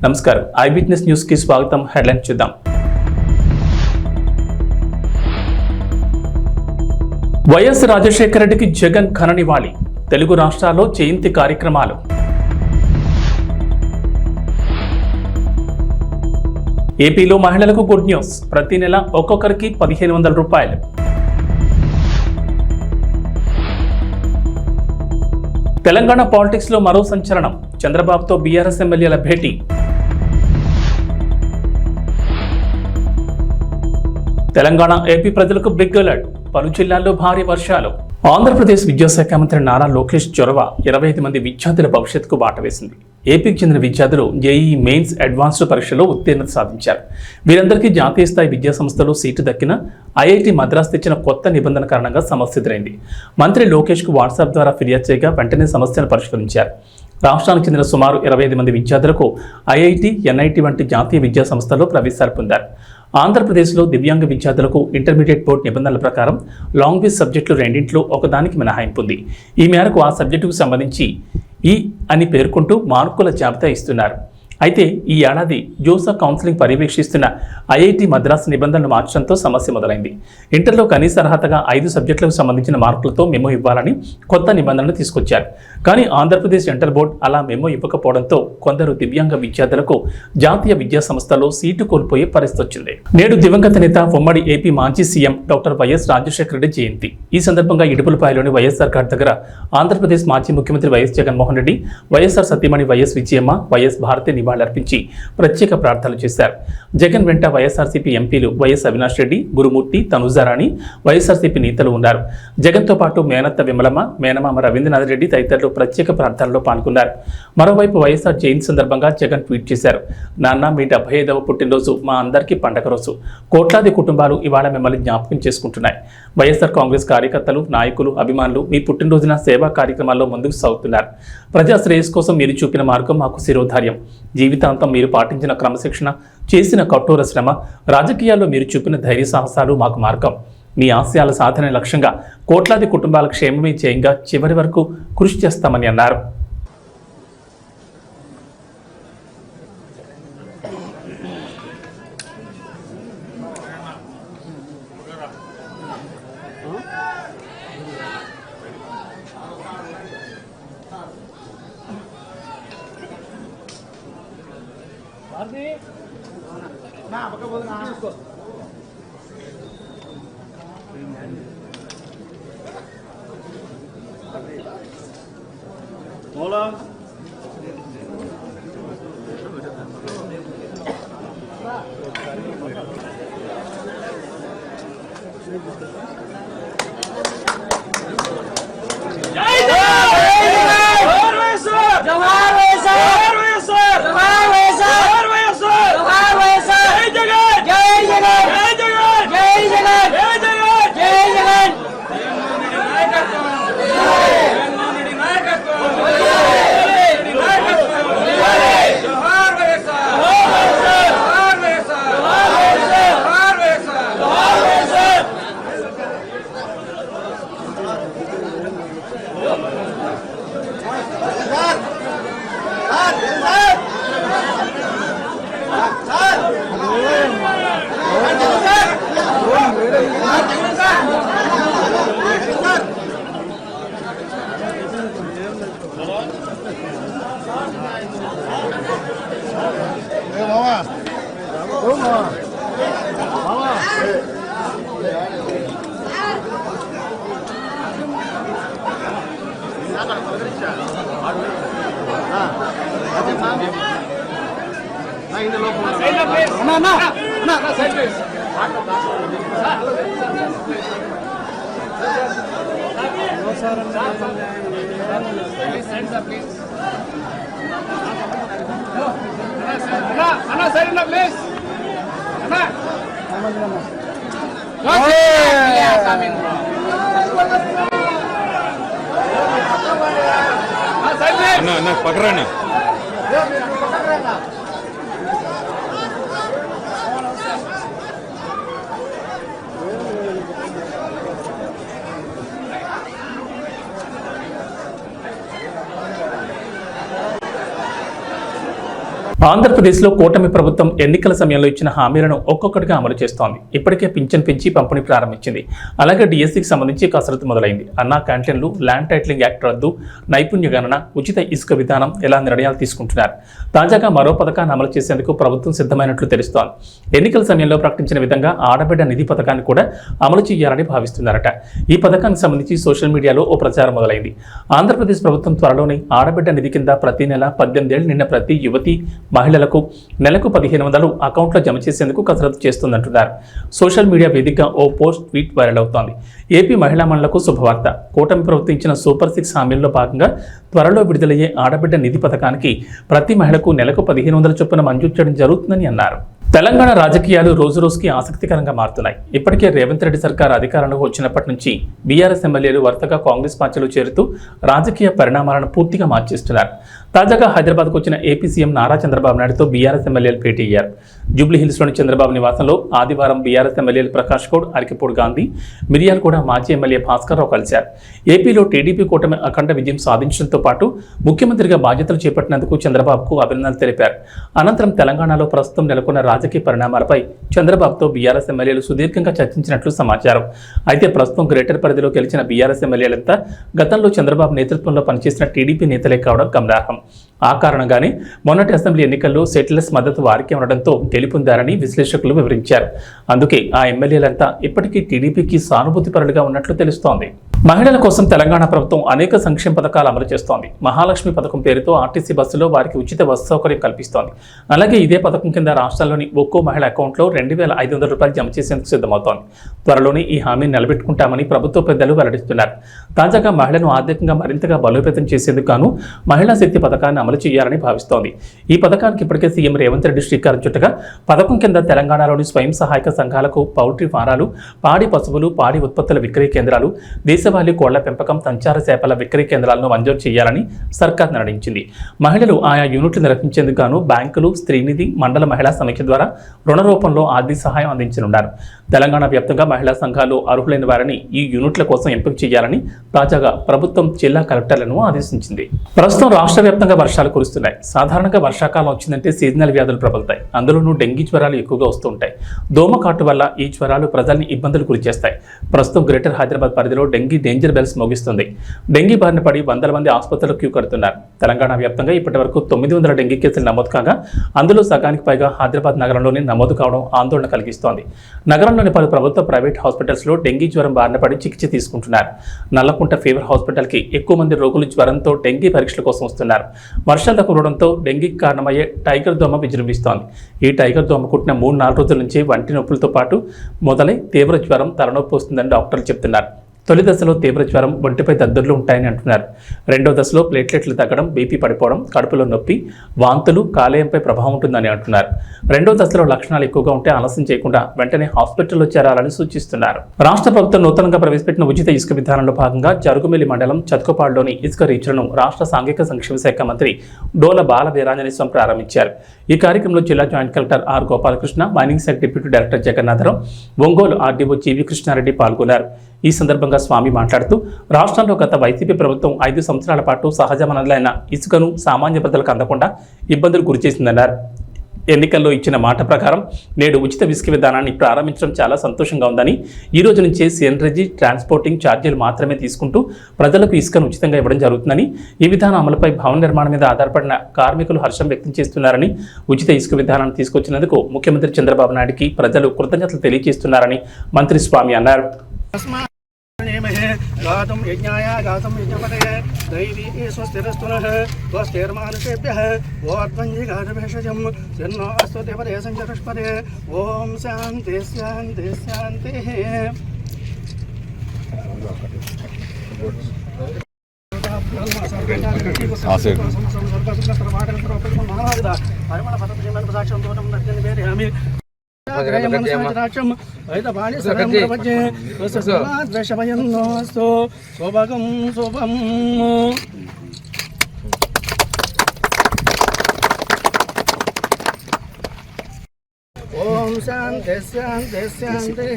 నమస్కారం I witness news కి స్వాగతం. హెడ్లైన్ చూద్దాం. వైఎస్ రాజశేఖర రెడ్డికి జగన్ ఘన నివాళి. తెలుగు రాష్ట్రాల్లో జయంతి కార్యక్రమాలు. ఏపీలో మహిళలకు గుడ్ న్యూస్. ప్రతి నెల ఒక్కొక్కరికి 1500 రూపాయలు. తెలంగాణ పాలిటిక్స్ లో మరో సంచలనం. చంద్రబాబుతో బీఆర్ఎస్ ఎమ్మెల్యేల భేటీ. తెలంగాణ ఏపీ ప్రజలకు బిగ్ అలర్ట్. పలు జిల్లాల్లో భారీ వర్షాలు. ఆంధ్రప్రదేశ్ విద్యాశాఖ మంత్రి నారా లోకేష్ చొరవ 25 మంది విద్యార్థుల భవిష్యత్తుకు బాట వేసింది. ఏపీకి చెందిన విద్యార్థులు జేఈఈ మెయిన్స్ అడ్వాన్స్డ్ పరీక్షలో ఉత్తీర్ణత సాధించారు. వీరందరికీ జాతీయ స్థాయి విద్యా సంస్థలో సీటు దక్కిన ఐఐటి మద్రాస్ తెచ్చిన కొత్త నిబంధన కారణంగా సమస్య ఎదురైంది. మంత్రి లోకేష్కు వాట్సాప్ ద్వారా ఫిర్యాదు చేయగా వెంటనే సమస్యను పరిష్కరించారు. రాష్ట్రానికి చెందిన సుమారు 25 మంది విద్యార్థులకు ఐఐటి, ఎన్ఐటి వంటి జాతీయ విద్యా సంస్థల్లో ప్రవేశాలు పొందారు. ఆంధ్రప్రదేశ్లో దివ్యాంగ విద్యార్థులకు ఇంటర్మీడియట్ బోర్డు నిబంధనల ప్రకారం లాంగ్వేజ్ సబ్జెక్టులు రెండింటిలో ఒకదానికి మినహాయింపు ఉంది. ఈ మేరకు ఆ సబ్జెక్టుకు సంబంధించి ఈ అని పేర్కొంటూ మార్కుల జాబితా ఇస్తున్నారు. అయితే ఈ ఏడాది జోసా కౌన్సిలింగ్ పర్యవేక్షిస్తున్న ఐఐటి మద్రాస్ నిబంధనలు మార్చడంతో సమస్య మొదలైంది. ఇంటర్లో కనీస అర్హతగా 5 సబ్జెక్టులకు సంబంధించిన మార్కులతో మెమో ఇవ్వాలని కొత్త నిబంధనలు తీసుకొచ్చారు. కానీ ఆంధ్రప్రదేశ్ ఇంటర్ బోర్డు అలా మెమో ఇవ్వకపోవడంతో కొందరు దివ్యాంగ విద్యార్థులకు జాతీయ విద్యా సంస్థలో సీటు కోల్పోయే పరిస్థితి వచ్చింది. నేడు దివంగత నేత ఉమ్మడి ఏపీ మాజీ CM doctor YS Rajasekhara Reddy జయంతి. ఈ సందర్భంగా ఇడుపులపాయలోని వైఎస్ఆర్ ఘాట్ దగ్గర ఆంధ్రప్రదేశ్ మాజీ ముఖ్యమంత్రి వైఎస్ జగన్మోహన్ రెడ్డి, వైఎస్ఆర్ సతీమణి వైఎస్ విజయమ్మ, వైఎస్ భారతి నివాళులర్పించి ప్రత్యేక ప్రార్థనలు చేశారు. జగన్ వెంట వైఎస్ఆర్సీపీ ఎంపీలు వైఎస్ అవినాష్ రెడ్డి, గురుమూర్తి, తనుజారాణి, వైఎస్ఆర్సీపీ నేతలు ఉన్నారు. జగన్తో పాటు మేనత్త విమలమ్మ, మేనమామ రవీంద్రనాథ్ రెడ్డి తదితరులు ప్రత్యేక ప్రార్థనలో పాల్గొన్నారు. మరోవైపు వైఎస్ఆర్ జయంతి సందర్భంగా జగన్ ట్వీట్ చేశారు. నాన్న, మీ 75వ పుట్టినరోజు మా అందరికీ పండగ రోజు. కోట్లాది కుటుంబాలు ఇవాళ మిమ్మల్ని జ్ఞాపకం చేసుకుంటున్నాయి. వైఎస్ఆర్ కాంగ్రెస్ కార్యకర్తలు, నాయకులు, అభిమానులు మీ పుట్టినరోజున సేవా కార్యక్రమాల్లో ముందుకు సాగుతున్నారు. ప్రజా శ్రేయస్ కోసం మీరు చూపిన మార్గం మాకు శిరోధార్యం. జీవితాంతం మీరు పాటించిన క్రమశిక్షణ, చేసిన కఠోర శ్రమ, రాజకీయాల్లో మీరు చూపిన ధైర్య సాహసాలు మాకు మార్గం. మీ ఆశయాల సాధన లక్ష్యంగా కోట్లాది కుటుంబాల క్షేమమే చేయంగా చివరి వరకు కృషి చేస్తామని అన్నారు. పక్కరానా ఆంధ్రప్రదేశ్లో కూటమి ప్రభుత్వం ఎన్నికల సమయంలో ఇచ్చిన హామీలను ఒక్కొక్కటిగా అమలు చేస్తోంది. ఇప్పటికే పింఛన్ పెంచి పంపిణీ ప్రారంభించింది. అలాగే డిఎస్సికి సంబంధించి కసరత్తు మొదలైంది. అన్నా క్యాంటీన్లు, ల్యాండ్ టైటిలింగ్ యాక్ట్ రద్దు, నైపుణ్య గణన, ఉచిత ఇసుక విధానం ఇలా నిర్ణయాలు తీసుకుంటున్నారు. తాజాగా మరో పథకాన్ని అమలు చేసేందుకు ప్రభుత్వం సిద్ధమైనట్లు తెలుస్తోంది. ఎన్నికల సమయంలో ప్రకటించిన విధంగా ఆడబిడ్డ నిధి పథకాన్ని కూడా అమలు చేయాలని భావిస్తున్నారట. ఈ పథకానికి సంబంధించి సోషల్ మీడియాలో ఓ ప్రచారం మొదలైంది. ఆంధ్రప్రదేశ్ ప్రభుత్వం త్వరలోనే ఆడబిడ్డ నిధి కింద ప్రతి నెల 18 ఏళ్లు నిన్న ప్రతి యువతి మహిళలకు నెలకు 1500 అకౌంట్లో జమ చేసేందుకు కసరత్తు చేస్తుందంటున్నారు. సోషల్ మీడియా వేదికగా ఓ పోస్ట్ ట్వీట్ వైరల్ అవుతోంది. ఏపీ మహిళా మండలకు శుభవార్త. కూటమి ప్రభుత్వం ఇచ్చిన సూపర్ 6 హామీల్లో భాగంగా త్వరలో విడుదలయ్యే ఆడబిడ్డ నిధి పథకానికి ప్రతి మహిళకు నెలకు 1500 చొప్పున మంజూరు చేయడం జరుగుతుందని అన్నారు. తెలంగాణ రాజకీయాలు రోజురోజుకి ఆసక్తికరంగా మారుతున్నాయి. ఇప్పటికే రేవంత్ రెడ్డి సర్కార్ అధికారంలోకి వచ్చినప్పటి నుంచి బీఆర్ఎస్ ఎమ్మెల్యేలు వరుసగా కాంగ్రెస్ పార్టీలో చేరుతూ రాజకీయ పరిణామాలను పూర్తిగా మార్చేస్తున్నారు. తాజాగా హైదరాబాద్కు వచ్చిన ఏపీ సీఎం నారా చంద్రబాబు నాయుడుతో బీఆర్ఎస్ ఎమ్మెల్యేలు భేటీ అయ్యారు. జూబ్లీహిల్స్లోని చంద్రబాబు నివాసంలో ఆదివారం బీఆర్ఎస్ ఎమ్మెల్యేలు ప్రకాష్ గౌడ్, అరికిపూడి గాంధీ, మిర్యాలగూడ మాజీ ఎమ్మెల్యే భాస్కర్ రావు కలిశారు. ఏపీలో టీడీపీ కూటమి అఖండ విజయం సాధించడంతో పాటు ముఖ్యమంత్రిగా బాధ్యతలు చేపట్టినందుకు చంద్రబాబుకు అభినందనలు తెలిపారు. అనంతరం తెలంగాణలో ప్రస్తుతం నెలకొన్న రాజకీయ పరిణామాలపై చంద్రబాబుతో బీఆర్ఎస్ ఎమ్మెల్యేలు సుదీర్ఘంగా చర్చించినట్లు సమాచారం. అయితే ప్రస్తుతం గ్రేటర్ పరిధిలో గెలిచిన బీఆర్ఎస్ ఎమ్మెల్యేలంతా గతంలో చంద్రబాబు నేతృత్వంలో పనిచేసిన టీడీపీ నేతలే కావడం గమనార్హం. ఆ కారణంగానే మొన్నటి అసెంబ్లీ ఎన్నికల్లో సెటిలర్స్ మద్దతు వారికి ఉండడంతో గెలుపొందారని విశ్లేషకులు వివరించారు. అందుకే ఆ ఎమ్మెల్యేలంతా ఇప్పటికీ టీడీపీకి సానుభూతి పరులుగా ఉన్నట్లు తెలుస్తోంది. మహిళల కోసం తెలంగాణ ప్రభుత్వం అనేక సంక్షేమ పథకాలు అమలు చేస్తోంది. మహాలక్ష్మి పథకం పేరుతో ఆర్టీసీ బస్సులో వారికి ఉచిత బస్సు సౌకర్యం కల్పిస్తోంది. అలాగే ఇదే పథకం కింద రాష్ట్రాల్లోని ఒక్కో మహిళ అకౌంట్లో 2500 రూపాయలు జమ చేసేందుకు సిద్ధమవుతోంది. త్వరలోనే ఈ హామీని నిలబెట్టుకుంటామని ప్రభుత్వ పెద్దలు వెల్లడిస్తున్నారు. తాజాగా మహిళను ఆర్థికంగా మరింతగా బలోపేతం చేసేందుకు గాను మహిళా శక్తి పథకాన్ని అమలు చేయాలని భావిస్తోంది. ఈ పథకానికి ఇప్పటికే సీఎం రేవంత్ రెడ్డి శ్రీకారం చుట్టగా పథకం కింద తెలంగాణలోని స్వయం సహాయక సంఘాలకు పౌల్ట్రీ ఫారాలు, పాడి పశువులు, పాడి ఉత్పత్తుల విక్రయ కేంద్రాలు, దేశవాళీ కోళ్ల పెంపకం, సంచార చేపల విక్రయ కేంద్రాలను మంజూరు చేయాలని సర్కార్ నిర్ణయించింది. మహిళలు ఆయా యూనిట్లు నిర్వహించేందుకు గాను బ్యాంకులు, స్త్రీనిధి, మండల మహిళా సమైక్య ద్వారా రుణ రూపంలో ఆర్థిక సహాయం అందించనున్నారు. తెలంగాణ వ్యాప్తంగా మహిళా సంఘాలు అర్హులైన వారిని ఈ యూనిట్ల కోసం ఎంపిక చేయాలని తాజాగా ప్రభుత్వం జిల్లా కలెక్టర్లను ఆదేశించింది. ప్రస్తుతం రాష్ట్ర వ్యాప్తంగా వర్షాలు కురుస్తున్నాయి. సాధారణంగా వర్షాకాలం వచ్చిందంటే సీజనల్ వ్యాధులు ప్రబలుతాయి. అందులోనూ డెంగీ జ్వరాలు ఎక్కువగా వస్తుంటాయి. దోమకాటు వల్ల ఈ జ్వరాలు ప్రజల్ని ఇబ్బందులు గురిచేస్తాయి. ప్రస్తుతం గ్రేటర్ హైదరాబాద్ పరిధిలో డెంగీ డేంజర్ బెల్స్ మోగిస్తుంది. డెంగీ బారిన పడి వందల మంది ఆసుపత్రులకు క్యూ కడుతున్నారు. తెలంగాణ వ్యాప్తంగా ఇప్పటి వరకు 900 డెంగీ కేసులు నమోదు కాగా అందులో సగానికి పైగా హైదరాబాద్ నగరంలోనే నమోదు కావడం ఆందోళన కలిగిస్తోంది. నగరంలోని పలు ప్రభుత్వ, ప్రైవేట్ హాస్పిటల్స్లో డెంగీ జ్వరం బారిన పడి చికిత్స తీసుకుంటున్నారు. నల్లకుంట ఫీవర్ హాస్పిటల్కి ఎక్కువ మంది రోగులు జ్వరంతో డెంగీ పరీక్షల కోసం వస్తున్నారు. వర్షాలు కురవడంతో డెంగీకి కారణమయ్యే టైగర్ దోమ విజృంభిస్తోంది. ఈ టైగర్ దోమ కుట్టిన 3-4 రోజుల నుంచి వంటి నొప్పులతో పాటు మొదలై తీవ్ర జ్వరం, తలనొప్పి వస్తుందని డాక్టర్లు చెప్తున్నారు. తొలి దశలో తీవ్ర జ్వరం, ఒంటిపై దద్దుర్లు ఉంటాయని అంటున్నారు. రెండో దశలో ప్లేట్లెట్లు తగ్గడం, బీపీ పడిపోవడం, కడుపులో నొప్పి, వాంతులు, కాలేయంపై ప్రభావం ఉంటుందని అంటున్నారు. రెండో దశలో లక్షణాలు ఎక్కువగా ఉంటే ఆలస్యం చేయకుండా వెంటనే హాస్పిటల్లో చేరాలని సూచిస్తున్నారు. రాష్ట్ర ప్రభుత్వం నూతనంగా ప్రవేశపెట్టిన ఉచిత ఇసుక విధానంలో భాగంగా జరుగుమిల్లి మండలం చతుకపాడులోని ఇసుక రీచ్లను రాష్ట్ర సాంఘిక సంక్షేమ శాఖ మంత్రి డోల బాల వీరాంజనేయ స్వామి ప్రారంభించారు. ఈ కార్యక్రమంలో జిల్లా joint collector R Gopalakrishna, mining శాఖ deputy director Jagannatharao, Ongole RDO GV Krishnareddy పాల్గొన్నారు. ఈ సందర్భంగా స్వామి మాట్లాడుతూ రాష్ట్రంలో గత వైసీపీ ప్రభుత్వం 5 సంవత్సరాల పాటు సహజ వనరులైన ఇసుకను సామాన్య ప్రజలకు అందకుండా ఇబ్బందులు గురిచేసిందన్నారు. ఎన్నికల్లో ఇచ్చిన మాట ప్రకారం నేడు ఉచిత ఇసుక విధానాన్ని ప్రారంభించడం చాలా సంతోషంగా ఉందని, ఈ రోజు నుంచే సిఎన్జి ట్రాన్స్పోర్టింగ్ ఛార్జీలు మాత్రమే తీసుకుంటూ ప్రజలకు ఇసుకను ఉచితంగా ఇవ్వడం జరుగుతుందని, ఈ విధానం అమలుపై భవన నిర్మాణం మీద ఆధారపడిన కార్మికులు హర్షం వ్యక్తం చేస్తున్నారని, ఉచిత ఇసుక విధానాన్ని తీసుకొచ్చినందుకు ముఖ్యమంత్రి చంద్రబాబు నాయుడుకి ప్రజలు కృతజ్ఞతలు తెలియజేస్తున్నారని మంత్రి స్వామి అన్నారు. गातुं यज्ञाय गातुं यज्ञपतये दैवी स्वस्तिरस्तुनः स्वस्तिर्मानुषेभ्यः ओत्पञ्जीगातभेषजं यन्नो अस्तु देवते सञ्चतुष्पदे ॐ शान्ति शान्ति शान्तिः। శోభగం శోభం ఓం శాంతి శాంతి శాంతి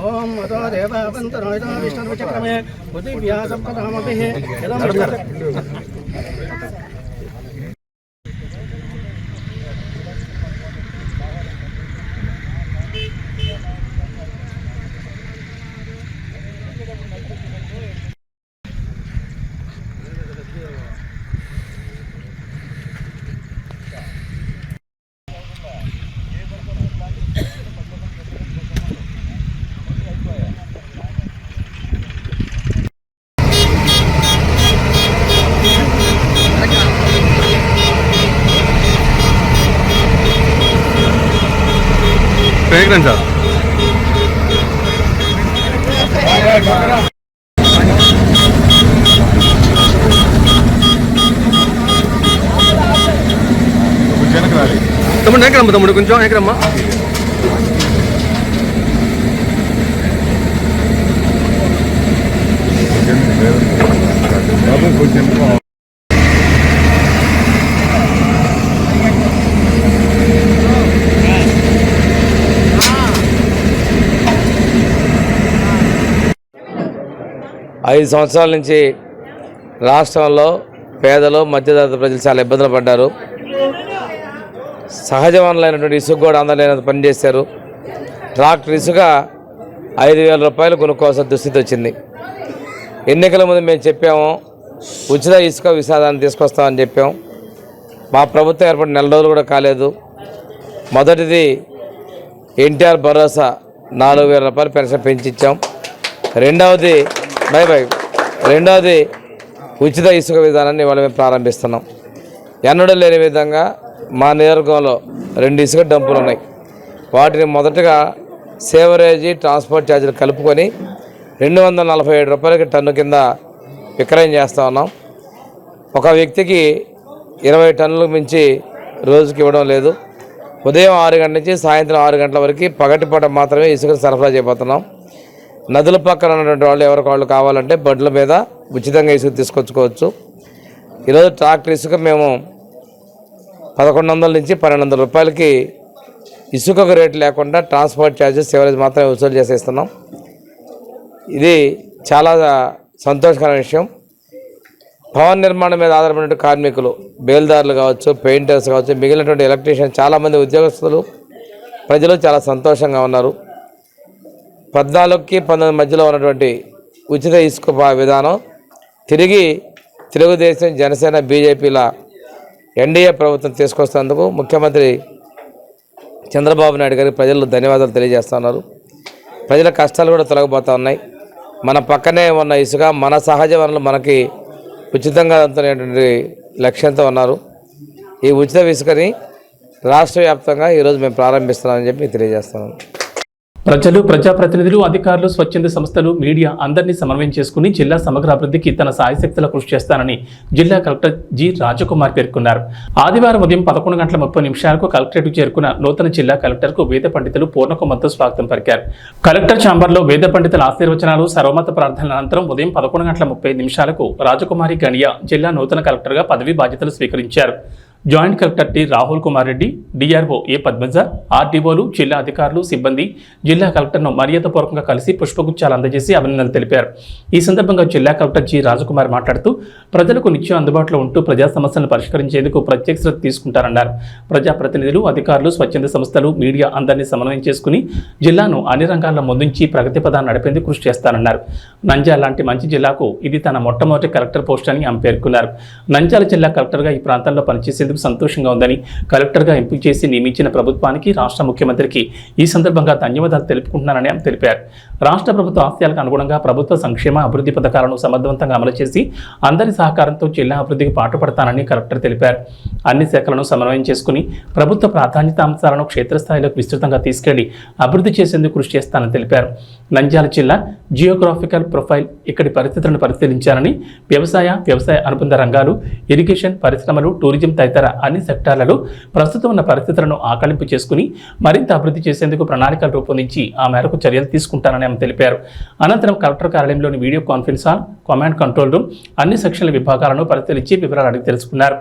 ఓం మదో దేవావంతరోయితో విష్ణుర్విచక్రమే బుద్ధివ్యాసప్రదామభిః పేగరండి సార్. తమ్ముడు ఎక్కడమ్మా, తమ్ముడు కొంచెం ఎక్కడమ్మా. ఐదు సంవత్సరాల నుంచి రాష్ట్రంలో పేదలు మధ్యతరగతి ప్రజలు చాలా ఇబ్బందులు పడ్డారు. సహజ వనరులైనటువంటి ఇసుక కూడా అందలేనంత పనిచేశారు. ట్రాక్టర్ ఇసుక 5,000 రూపాయలు కొనుక్కోవాల్సిన దుస్థితి వచ్చింది. ఎన్నికల ముందు మేము చెప్పాము, ఉచిత ఇసుక విషాదాన్ని తీసుకొస్తామని చెప్పాం. మా ప్రభుత్వం ఏర్పడిన 4 రోజులు కూడా కాలేదు. మొదటిది ఎన్టీఆర్ భరోసా 4,000 రూపాయలు పెన్షన్ పెంచిచ్చాం. రెండవది ఉచిత ఇసుక విధానాన్ని ఇవాళ మేము ప్రారంభిస్తున్నాం. ఎన్నడూ లేని విధంగా మా నియోజకవర్గంలో 2 ఇసుక డంపులు ఉన్నాయి. వాటిని మొదటగా సేవరేజీ ట్రాన్స్పోర్ట్ ఛార్జీలు కలుపుకొని 247 రూపాయలకి టన్ను కింద విక్రయం చేస్తూ ఉన్నాం. ఒక వ్యక్తికి 20 టన్నులకు మించి రోజుకి ఇవ్వడం లేదు. ఉదయం 6 గంటల నుంచి సాయంత్రం 6 గంటల వరకు పగటిపూట మాత్రమే ఇసుక సరఫరా చేయబోతున్నాం. నదుల పక్కన ఉన్నటువంటి వాళ్ళు ఎవరికి వాళ్ళు కావాలంటే బండ్ల మీద ఉచితంగా ఇసుక తీసుకొచ్చుకోవచ్చు. ఈరోజు ట్రాక్టర్ ఇసుక మేము 1,100 నుంచి 1,200 రూపాయలకి ఇసుకకు రేటు లేకుండా ట్రాన్స్పోర్ట్ ఛార్జెస్ ఎవరైతే మాత్రమే వసూలు చేసేస్తున్నాం. ఇది చాలా సంతోషకరమైన విషయం. భవన నిర్మాణం మీద ఆధారపడిన కార్మికులు, బేల్దారులు కావచ్చు, పెయింటర్స్ కావచ్చు, మిగిలినటువంటి ఎలక్ట్రీషియన్, చాలామంది ఉద్యోగస్తులు, ప్రజలు చాలా సంతోషంగా ఉన్నారు. 14కి 19 మధ్యలో ఉన్నటువంటి ఉచిత ఇసుక విధానం తిరిగి తెలుగుదేశం, జనసేన, బీజేపీల ఎన్డీఏ ప్రభుత్వం తీసుకొస్తున్నందుకు ముఖ్యమంత్రి చంద్రబాబు నాయుడు గారికి ప్రజలు ధన్యవాదాలు తెలియజేస్తున్నారు. ప్రజల కష్టాలు కూడా తొలగిపోతూ ఉన్నాయి. మన పక్కనే ఉన్న ఇసుక, మన సహజ వనరులు మనకి ఉచితంగా అందుతున్నటువంటి లక్ష్యంతో ఉన్నారు. ఈ ఉచిత ఇసుకని రాష్ట్ర వ్యాప్తంగా ఈరోజు మేము ప్రారంభిస్తున్నామని చెప్పి తెలియజేస్తున్నాను. ప్రజలు, ప్రజాప్రతినిధులు, అధికారులు, స్వచ్ఛంద సంస్థలు, మీడియా అందరినీ సమన్వయం చేసుకుని జిల్లా సమగ్ర అభివృద్ధికి తన సాయశక్తుల కృషి చేస్తానని జిల్లా కలెక్టర్ జి. రాజకుమార్ పేర్కొన్నారు. ఆదివారం ఉదయం 11:30 కలెక్టరేట్కు చేరుకున్న నూతన జిల్లా కలెక్టర్కు వేద పండితులు పూర్ణకుంభంతో స్వాగతం పలికారు. కలెక్టర్ ఛాంబర్లో వేద పండితుల ఆశీర్వచనాలు, సర్వమత ప్రార్థనల అనంతరం ఉదయం 11:30 రాజకుమారి గణియా జిల్లా నూతన కలెక్టర్గా పదవీ బాధ్యతలు స్వీకరించారు. Joint collector T. Rahul Kumar Reddy, DRO A. Padmaja, ఆర్డీఓలు, జిల్లా అధికారులు, సిబ్బంది జిల్లా కలెక్టర్ను మర్యాదపూర్వకంగా కలిసి పుష్పగుచ్చాలు అందజేసి అభినందనలు తెలిపారు. ఈ సందర్భంగా జిల్లా కలెక్టర్ జి. రాజకుమార్ మాట్లాడుతూ ప్రజలకు నిత్యం అందుబాటులో ఉంటూ ప్రజా సమస్యలను పరిష్కరించేందుకు ప్రత్యేక శ్రద్ధ తీసుకుంటారన్నారు. ప్రజాప్రతినిధులు, అధికారులు, స్వచ్ఛంద సంస్థలు, మీడియా అందరినీ సమన్వయం చేసుకుని జిల్లాను అన్ని రంగాల్లో ముందుంచి ప్రగతి పదాన్ని నడిపేందుకు కృషి చేస్తారన్నారు. నంద్యాల లాంటి మంచి జిల్లాకు ఇది తన మొట్టమొదటి కలెక్టర్ పోస్ట్ అని ఆమె పేర్కొన్నారు. నంద్యాల జిల్లా కలెక్టర్గా ఈ ప్రాంతంలో పనిచేసేందుకు సంతోషంగా ఉందని, కలెక్టర్గా ఎంపిక చేసి నియమించిన ప్రభుత్వానికి, రాష్ట్ర ముఖ్యమంత్రికి ఈ సందర్భంగా ధన్యవాదాలు తెలుపుకుంటున్నానని ఆమె తెలిపారు. రాష్ట్ర ప్రభుత్వ ఆశయాలకు అనుగుణంగా ప్రభుత్వ సంక్షేమ అభివృద్ధి పథకాలను సమర్థవంతంగా అమలు చేసి అందరి సహకారంతో జిల్లా అభివృద్ధికి పాటుపడతానని కలెక్టర్ తెలిపారు. అన్ని శాఖలను సమన్వయం చేసుకుని ప్రభుత్వ ప్రాధాన్యత అంశాలను క్షేత్రస్థాయిలోకి విస్తృతంగా తీసుకెళ్లి అభివృద్ధి చేసేందుకు కృషి చేస్తానని తెలిపారు. నంద్యాల జిల్లా జియోగ్రాఫికల్ ప్రొఫైల్, ఇక్కడి పరిస్థితులను పరిశీలించాలని, వ్యవసాయ అనుబంధ రంగాలు, ఇరిగేషన్, పరిశ్రమలు, టూరిజం తదితర అన్ని సెక్టార్లలో ప్రస్తుతం ఉన్న పరిస్థితులను ఆకలింపు చేసుకుని మరింత అభివృద్ధి చేసేందుకు ప్రణాళికలు రూపొందించి ఆ మేరకు చర్యలు తీసుకుంటానని ఆమె తెలిపారు. అనంతరం కలెక్టర్ కార్యాలయంలోని video conference hall, command control room, అన్ని సెక్షన్ల విభాగాలను పరిశీలించి వివరాలు అడిగి తెలుసుకున్నారు.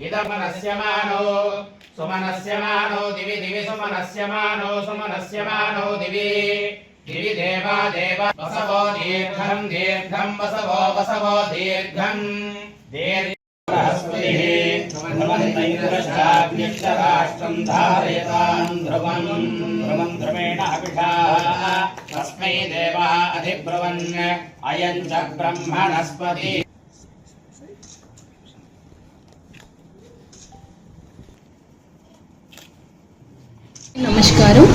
ఇదమనస్యమానో సుమనస్యమానో దివి దివి సుమనస్యమానో సుమనస్యమానో దివి దివి దేవా దేవ వసవో దీర్ఘం దీర్ఘం వసవో వసవో దీర్ఘం రాష్ట్రం ధారయతాం ధ్రువం ధ్రువం ధ్రువేణ అభిషాః తస్మై దేవా అధిబ్రువన్ అయం చ బ్రహ్మణస్పతి. నమస్కారం.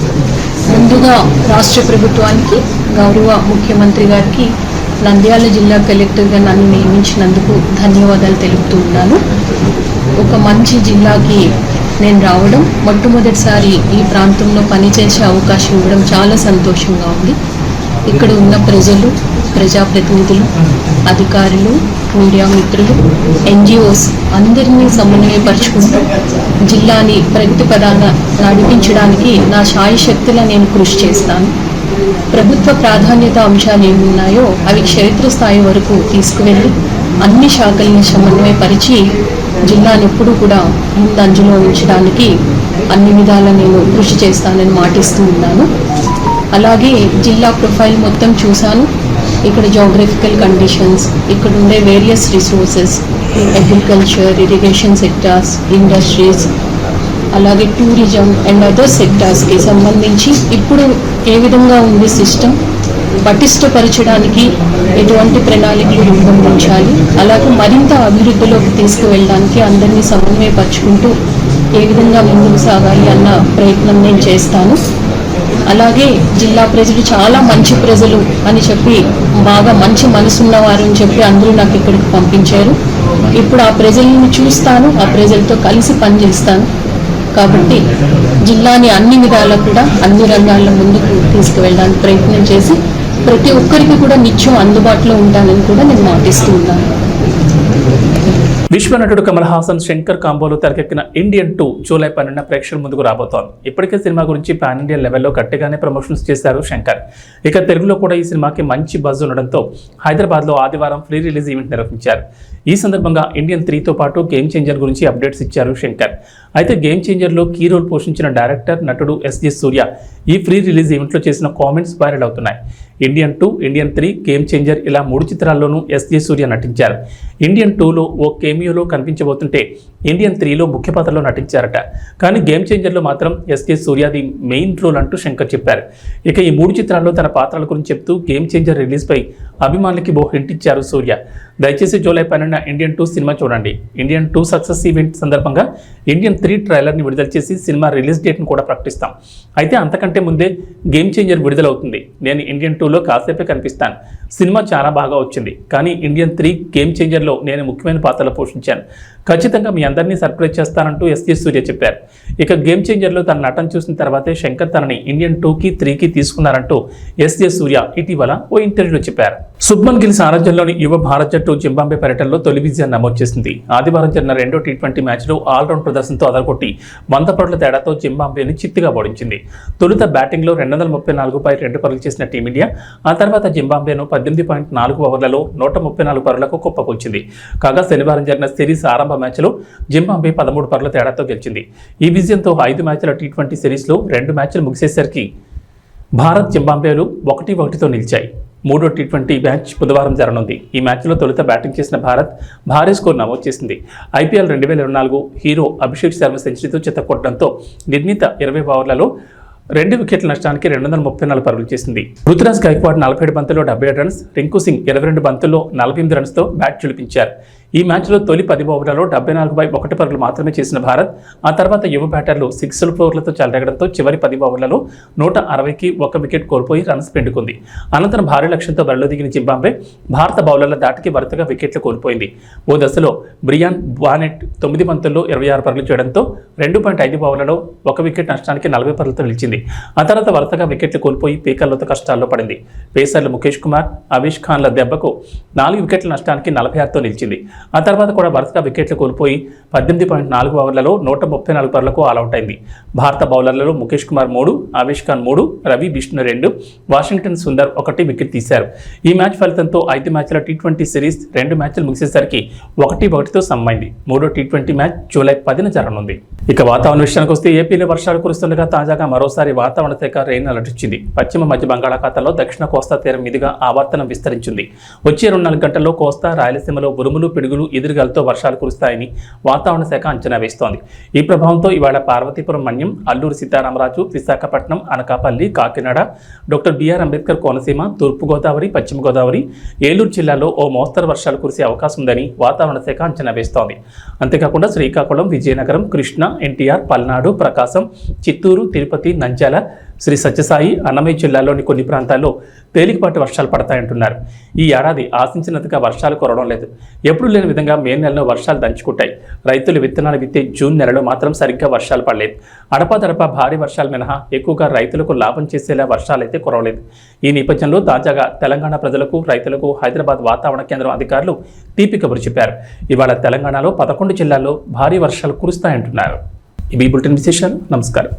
ముందుగా ముందుగా రాష్ట్ర ప్రభుత్వానికి, గౌరవ ముఖ్యమంత్రి గారికి, నంద్యాల జిల్లా కలెక్టర్గా నన్ను నియమించినందుకు ధన్యవాదాలు తెలుపుతూ ఉన్నాను. ఒక మంచి జిల్లాకి నేను రావడం, మొట్టమొదటిసారి ఈ ప్రాంతంలో పనిచేసే అవకాశం ఇవ్వడం చాలా సంతోషంగా ఉంది. ఇక్కడ ఉన్న ప్రజలు, ప్రజాప్రతినిధులు, అధికారులు, మీడియా మిత్రులు, NGOs అందరినీ సమన్వయపరుచుకుంటూ జిల్లాని ప్రగతి పదాన నడిపించడానికి నా శాయశక్తులా నేను కృషి చేస్తాను. ప్రభుత్వ ప్రాధాన్యత అంశాలు ఏమున్నాయో అవి క్షేత్రస్థాయి వరకు తీసుకువెళ్ళి అన్ని శాఖల్ని సమన్వయపరిచి జిల్లాను ఎప్పుడూ కూడా ముందంజలో ఉంచడానికి అన్ని విధాలా నేను కృషి చేస్తానని మాటిస్తూ ఉన్నాను. అలాగే జిల్లా ప్రొఫైల్ మొత్తం చూశాను. ఇక్కడ జోగ్రఫికల్ కండిషన్స్, ఇక్కడ ఉండే various resources, agriculture, irrigation sectors, industries, అలాగే టూరిజం అండ్ అదర్ సెక్టార్స్కి సంబంధించి ఇప్పుడు ఏ విధంగా ఉంది సిస్టమ్, పటిష్టపరచడానికి ఎటువంటి ప్రణాళికలు రూపొందించాలి, అలాగే మరింత అభివృద్ధిలోకి తీసుకువెళ్ళడానికి అందరినీ సమన్వయపరుచుకుంటూ ఏ విధంగా ముందుకు సాగాలి అన్న ప్రయత్నం నేను చేస్తాను. అలాగే జిల్లా ప్రజలు చాలా మంచి ప్రజలు అని చెప్పి, బాగా మంచి మనసున్నవారు అని చెప్పి అందరూ నాకు ఇక్కడికి పంపించారు. ఇప్పుడు ఆ ప్రజలను చూస్తాను, ఆ ప్రజలతో కలిసి పనిచేస్తాను. కాబట్టి జిల్లాని అన్ని విధాలా కూడా అన్ని రంగాల్లో ముందుకు తీసుకువెళ్ళడానికి ప్రయత్నం చేసి ప్రతి ఒక్కరికి కూడా నిత్యం అందుబాటులో ఉంటానని కూడా నేను మాటిస్తూ ఉన్నాను. విశ్వనటుడు కమల్ హాసన్ శంకర్ కాంబోలో తెరకెక్కిన ఇండియన్ 2 జూలై 12న ప్రేక్షకుల ముందుకు రాబోతోంది. ఇప్పటికే సినిమా గురించి పాన్ ఇండియన్ లెవెల్లో గట్టిగానే ప్రమోషన్స్ చేశారు శంకర్. ఇక తెలుగులో కూడా ఈ సినిమాకి మంచి బజ్ ఉండడంతో హైదరాబాద్లో ఆదివారం ప్రీ రిలీజ్ ఈవెంట్ నిర్వహించారు. ఈ సందర్భంగా ఇండియన్ 3తో పాటు గేమ్ చేంజర్ గురించి అప్డేట్స్ ఇచ్చారు శంకర్. అయితే గేమ్ చేంజర్లో కీ రోల్ పోషించిన డైరెక్టర్, నటుడు SG సూర్య ఈ ప్రీ రిలీజ్ ఈవెంట్లో చేసిన కామెంట్స్ వైరల్ అవుతున్నాయి. ఇండియన్ 2, ఇండియన్ 3, గేమ్ చేంజర్ ఇలా 3 చిత్రాల్లోనూ SG సూర్య నటించారు. ఇండియన్ 2లో ఓ కేమియోలో కనిపించబోతుంటే ఇండియన్ 3లో ముఖ్య పాత్రలో నటించారట. కానీ గేమ్ చేంజర్లో మాత్రం SG సూర్యది మెయిన్ రోల్ అంటూ శంకర్ చెప్పారు. ఇక ఈ 3 చిత్రాల్లో తన పాత్రల గురించి చెప్తూ గేమ్ చేంజర్ రిలీజ్పై అభిమానులకి ఓ హింట్ ఇచ్చారు సూర్య. దయచేసి జూలై 12న ఇండియన్ 2 సినిమా చూడండి. ఇండియన్ 2 సక్సెస్ ఈవెంట్ సందర్భంగా ఇండియన్ 3 ట్రైలర్ని విడుదల చేసి సినిమా రిలీజ్ డేట్ను కూడా ప్రకటిస్తాం. అయితే అంతకంటే ముందే గేమ్ చేంజర్ విడుదలవుతుంది. నేను ఇండియన్ 2లో కాసేపే కనిపిస్తాను. సినిమా చాలా బాగా వచ్చింది, కానీ ఇండియన్ 3 గేమ్ చేంజర్లో నేను ముఖ్యమైన పాత్రలు పోషించాను. ఖచ్చితంగా మీ అందరినీ సర్ప్రైజ్ చేస్తానంటూ SG సూర్య చెప్పారు. ఇక గేమ్ చేంజర్లో తన నటన చూసిన తర్వాతే శంకర్ తనని ఇండియన్ 2కి 3కి తీసుకున్నారంటూ SG సూర్య ఇటీవల ఓ ఇంటర్వ్యూలో చెప్పారు. శుభ్మన్ గిల్ సారథ్యంలోని యువ భారత్ జట్టు జింబాబ్వే పర్యటనలో తొలి విజయాన్ని నమోదు చేసింది. ఆదివారం జరిగిన 2వ T20 మ్యాచ్లో ఆల్రౌండ్ ప్రదర్శనతో అదరగొట్టి 100 పరుగుల తేడాతో జింబాబ్వేని చిత్తుగా ఓడించింది. తొలుత బ్యాటింగ్లో 234పై 2 పరుగులు చేసిన టీమిండియా ఆ తర్వాత జింబాబ్వేను 18.4 ఓవర్లలో 134 పరుగులకు కుప్పకూల్చింది. కాగా శనివారం జరిగిన సిరీస్ ఆరంభ మ్యాచ్లో జింబాబ్వే 13 పరుగుల తేడాతో గెలిచింది. ఈ విజయంతో 5 మ్యాచ్ల T20 సిరీస్లో 2 మ్యాచ్లు ముగిసేసరికి భారత్, జింబాబ్వేలు 1-1తో నిలిచాయి. 3వ T20 మ్యాచ్ బుధవారం జరగనుంది. ఈ మ్యాచ్లో తొలుత బ్యాటింగ్ చేసిన భారత్ భారీ స్కోర్ నమోదు చేసింది. IPL 2024 హీరో అభిషేక్ శర్మ సెంచరీతో చిత్తకొట్టడంతో నిర్ణీత 20 ఓవర్లలో 2 వికెట్ల నష్టానికి 234 పరుగులు చేసింది. రుతురాజ్ గైక్వాడ్ 47 బంతుల్లో 77 రన్స్, రింకు సింగ్ 22 బంతుల్లో 48 రన్స్తో బ్యాట్ చులిపించారు. ఈ మ్యాచ్లో తొలి 10 ఓవర్లలో 74/1 పరుగులు మాత్రమే చేసిన భారత్ ఆ తర్వాత యువ బ్యాటర్లు 6 ఓవర్లతో చెలరేగడంతో చివరి 10 ఓవర్లలో 160కి 1 వికెట్ కోల్పోయి రన్స్ పెండుకుంది. అనంతరం భారీ లక్ష్యంతో బరిలో దిగిన జింబాబ్వే భారత బౌలర్ల దాటికి వరుసగా వికెట్లు కోల్పోయింది. ఓ దశలో బ్రియాన్ బానెట్ 9 బంతుల్లో 26 పరుగులు చేయడంతో 2.5 ఓవర్లలో 1 వికెట్ నష్టానికి 40 పరుగులతో నిలిచింది. ఆ తర్వాత వరుసగా వికెట్లు కోల్పోయి పీకర్లతో కష్టాల్లో పడింది. పేసర్లు ముఖేష్ కుమార్, అవిష్ ఖాన్ల దెబ్బకు 4 వికెట్ల నష్టానికి 46తో నిలిచింది. ఆ తర్వాత కూడా వరుసగా వికెట్లు కోల్పోయి 18.4 ఓవర్లలో 134 పరుగులకు ఆల్అవుట్ అయింది. భారత బౌలర్లలో ముఖేష్ కుమార్ 3, అవిష్ ఖాన్ 3, రవి బిష్ణు 2, వాషింగ్టన్ సుందర్ 1 వికెట్ తీశారు. ఈ మ్యాచ్ ఫలితంతో 5 మ్యాచ్ల T20 సిరీస్ 2 మ్యాచ్లు ముగిసేసరికి 1-1తో సమ్మైంది. 3వ T20 మ్యాచ్ జూలై 10న జరగనుంది. ఇక వాతావరణ విషయానికి వస్తే ఏపీలో వర్షాలు కురుస్తుండగా తాజాగా మరోసారి వాతావరణ శాఖ రెయిన్ అలర్ట్ ఇచ్చింది. పశ్చిమ మధ్య బంగాళాఖాతంలో దక్షిణ కోస్తా తీరం మీదుగా ఆవర్తనం విస్తరించింది. వచ్చే 24 గంటల్లో కోస్తా, రాయలసీమలో ఉరుములు, పిడుగులు, ఎదురుగాలతో వర్షాలు కురుస్తాయని వాతావరణ శాఖ అంచనా వేస్తోంది. ఈ ప్రభావంతో ఇవాళ పార్వతీపురం, మన్యం, అల్లూరు సీతారామరాజు, విశాఖపట్నం, అనకాపల్లి, కాకినాడ, డాక్టర్ బిఆర్ అంబేద్కర్ కోనసీమ, తూర్పుగోదావరి, పశ్చిమ గోదావరి, ఏలూరు జిల్లాలో ఓ మోస్తరు వర్షాలు కురిసే అవకాశం ఉందని వాతావరణ శాఖ అంచనా వేస్తోంది. అంతేకాకుండా శ్రీకాకుళం, విజయనగరం, కృష్ణా, NTR, పల్నాడు, ప్రకాశం, చిత్తూరు, తిరుపతి, నంద్యాల, శ్రీ సత్యసాయి అన్నమయ్య జిల్లాలోని కొన్ని ప్రాంతాల్లో తేలికపాటి వర్షాలు పడతాయంటున్నారు. ఈ ఏడాది ఆశించినంతగా వర్షాలు కురవడం లేదు. ఎప్పుడు లేని విధంగా మే నెలలో వర్షాలు దంచుకుంటాయి. రైతులు విత్తనాలు విత్తే జూన్ నెలలో మాత్రం సరిగ్గా వర్షాలు పడలేదు. అడపాదడపా భారీ వర్షాలు మినహా ఎక్కువగా రైతులకు లాభం చేసేలా వర్షాలైతే కురవలేదు. ఈ నేపథ్యంలో తాజాగా తెలంగాణ ప్రజలకు, రైతులకు హైదరాబాద్ వాతావరణ కేంద్రం అధికారులు తీపి కబురు చెప్పారు. ఇవాళ తెలంగాణలో 11 జిల్లాల్లో భారీ వర్షాలు కురుస్తాయంటున్నారు. ఇవి బులెటిన్ విశేషాలు. నమస్కారం.